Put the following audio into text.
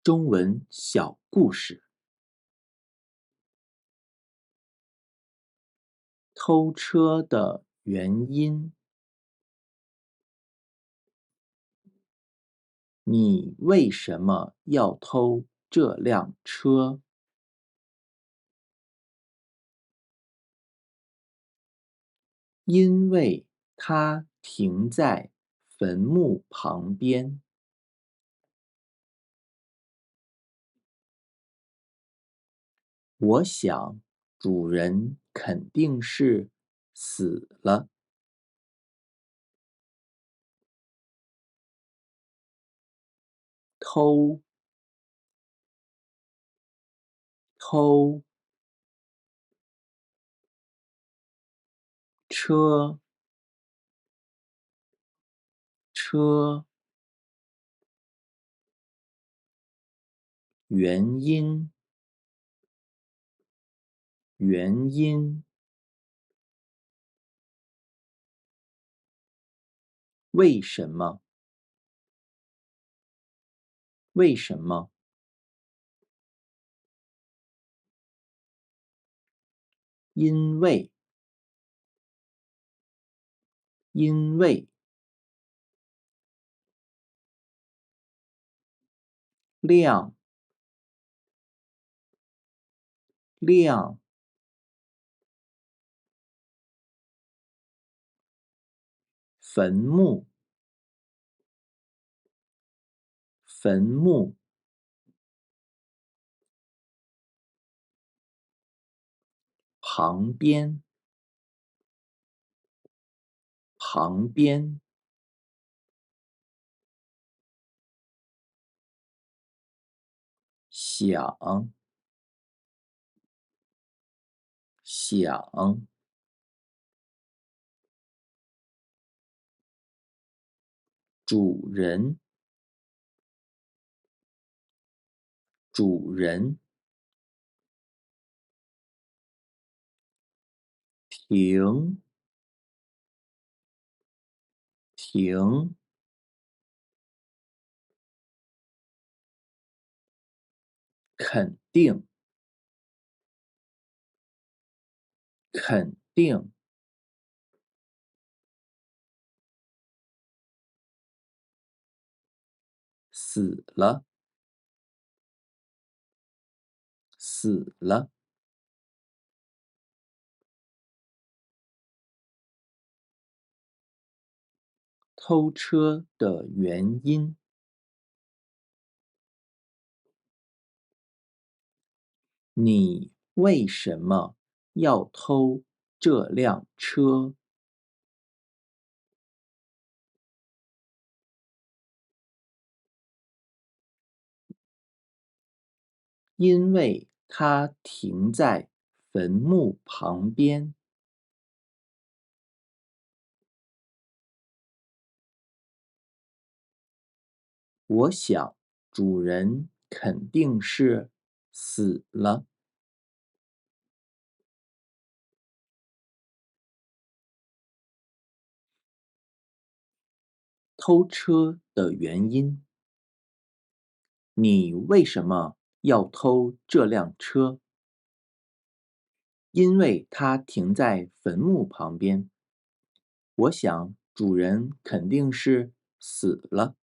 中文小故事：偷车的原因。你为什么要偷这辆车？因为它停在坟墓旁边。我想主人肯定是死了。偷，偷，车，车，原因，原因，为什么？为什么？因为，因为，亮，亮，坟墓，坟墓，旁边，旁边，想，想，主人，主人，停，停，肯定，肯定，死了，死了，偷车的原因。你为什么要偷这辆车？因为它停在坟墓旁边。我想主人肯定是死了。偷车的原因。你为什么要偷这辆车？因为它停在坟墓旁边。我想主人肯定是死了。